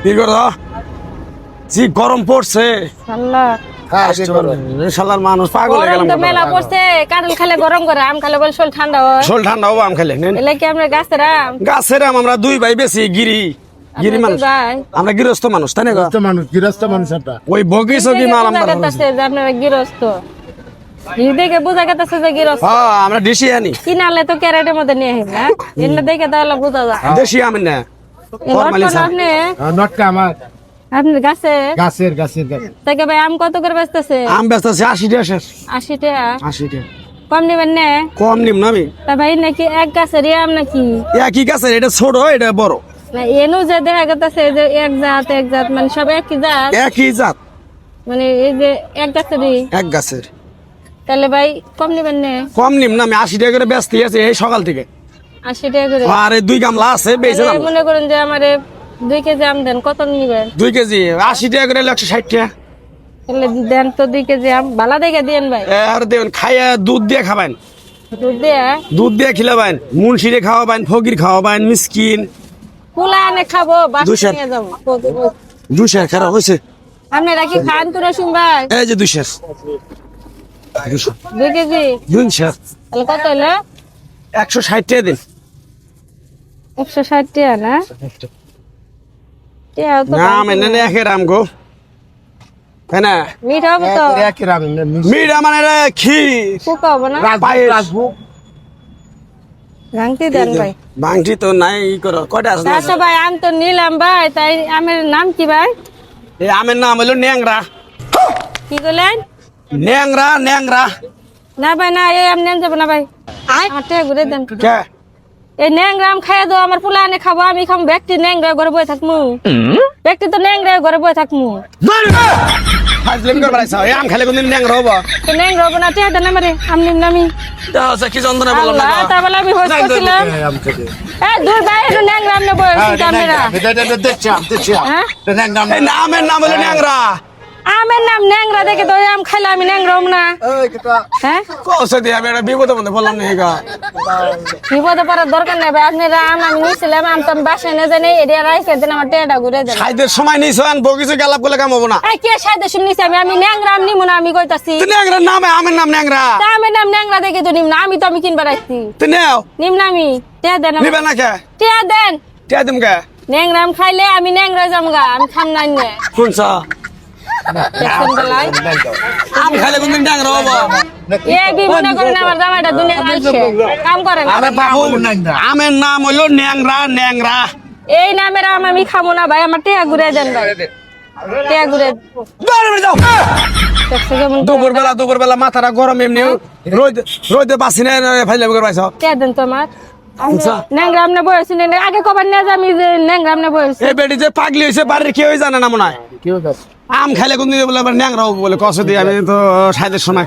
কি করো জি গরম পড়ছে আল্লাহ শালার মানুষ পাগল হয়ে গরম গেলাম তো মেলা পড়ছে কাঁঠাল খেলে গরম করে আম খেলে বলে শরীর ঠান্ডা হয় শোল ঠান্ডা হবো আম খেলে এলে কি আমরা গাছের আম গাছের আম আমরা দুই ভাই বেশি গিরি গিরি মানুষ ভাই আমরা গৃহস্থ মানুষ তাই না গো? গৃহস্থ মানুষ একটা ওই বগিচকি মাল আমরা আপনারা গৃহস্থ দেখে বোঝা গেছে যে গৃহস্থ হ্যাঁ আমরা দেশি আনি কিনালে তো ক্যারেটের মধ্যে নিয়ে আসি না এগুলো দেখে তাহলে বোঝা যায় দেশি আমি না এই লটকন আপনি নটকা আমার আপনার গাছে গাছের গাছের গাছ থেকে ভাই আম কত করে বেচতেছে আম ব্যস্ত আছে 80 টাকা শেষ 80 টাকা 80 টাকা কম নেবেন না কম নিম না আমি তা ভাই নাকি এক গাছের আম নাকি একই গাছের এটা ছোট এটা বড় না এনু যে দেখা গেছে যে এক জাত মানে সব একই জাত একই জাত মানে এই যে এক গাছেরই এক গাছের তাহলে ভাই কম নেবেন না কম নিম না আমি 80 টাকা করে ব্যস্ত আছে এই সকাল থেকে 80 টাকা করে আর এই 2 গামলা আছে বেচে তাহলে দাম মনে করেন যে আমারে 2 কেজি আম দেন কত নিবেন 2 কেজি 80 টাকা করে 160 টাকা তাহলে দেন তো 2 কেজি আম ভালো দেখে দিয়েন ভাই আর দেন খাইয়া দুধ দিয়ে খাবেন দুধ দিয়ে খিলাবেন মুন্সিরে খাওয়াবেন ফকির খাওয়াবেন মিসকিন কুলা আনে খাবো বাসা দুশো। নিয়ে যাবো 200 খারাপ হয়েছে আপনারা কি খান তো রসুন ভাই এই যে 200 2 কেজি 200 তাহলে কত হলো 160 টাকা দিন 160 টাকা না টাকা তো না মানে না একের আম গো তাই না মিঠা হবে তো একই রাম মিঠা মানে রে ক্ষীর পোকা হবে না পায়েস। রাজভোগ ভাঙতি দেন ভাই বাংটি তো নাই ই করো কয়টা আছে না? আচ্ছা ভাই আম তো নিলাম ভাই তাই আমের নাম কি ভাই এই আমের নাম হলো ন্যাংরা কি করলেন ন্যাংরা ন্যাংরা না ভাই না এই আম নেন যাবো না ভাই আমার টাকা ঘুরে দেন কে এই ন্যাংরা আম খাইয়া দাও আমার পোলা আনে খাবো আমি খাবো ব্যক্তি ন্যাংরা ঘরে বয়ে থাকমু ব্যক্তি তো ন্যাংরা ঘরে বয়ে থাকমু ফাজলিম করে বাড়াইছ এই আম খেলে কোনদিন ন্যাংরা হবো তো ন্যাংরা হবো না টাকা দেন আমারে আমি নিম না আমি দাও সে কি যন্ত্রণা বললাম না আল্লাহ তা বলে আমি হোস করছিলাম এই দূর ভাই একটু ন্যাংরা আমনে বয়ে ক্যামেরা হ্যাঁ এই নামের নাম হলো ন্যাংরা আমের নাম ন্যাংরা দেখে তো ওই আম খাইলে আমি ন্যাংরা হব না হ্যাঁ কৌশল দিয়ে আমি একটা বিপদের মধ্যে বললাম না এগা বিপদে পড়ার দরকার নেই ভাই আপনারা আম আমি নিয়েছিলাম আম তো আমি বাসায় না জানি এরিয়া রাইখে দিন আমার টেটা ঘুরে দেন সাইদের সময় নিছ আন বগিছে গালাপ করলে কাম হবো না এই কে সাইদে শুনিস আমি ন্যাংরা আম নিমু না আমি কইতাছি তুই ন্যাংরা নামে আমের নাম ন্যাংরা তা আমের নাম ন্যাংরা দেখে তো নিম না আমি তো আমি কিনবার আসছি তুই নেও নিম না আমি টেয়া দেন নিবে না কে টেয়া দেন টিয়া দিম কে ন্যাংরা আম খাইলে আমি ন্যাংরা যামগা আমি খাম না নে শুনছ দেখছেন বেলায় আম খাইলে কোনদিন ন্যাংরা হবো এ বিমনে করেন আমার জামাইটা দুনিয়া আইছে কাম করে না আরে বাবু আমের নাম হলো ন্যাংরা ন্যাংরা এই নামের আম আমি খাবো না ভাই আমার টেয়া ঘুরে দেন ভাই টেয়া ঘুরে দৌড়ে যাও দেখছে কেমন দুপুর বেলা মাথাটা গরম এমনি রোদে বাসি না ফাইলে করে পাইছ টেয়া দেন তো আমার আচ্ছা ন্যাংরা আমনে বয়স আগে কবার নিয়ে যাবি যে ন্যাংরা আমনে বয়স এই বেটি যে পাগলি হয়েছে বাড়ির কেউই জানে না মনে হয় কেউ আম খাইলে কোনদিন বলে আবার ন্যাংরা হবো বলে কষ্ট দিয়ে আমি তো সাইদের সময়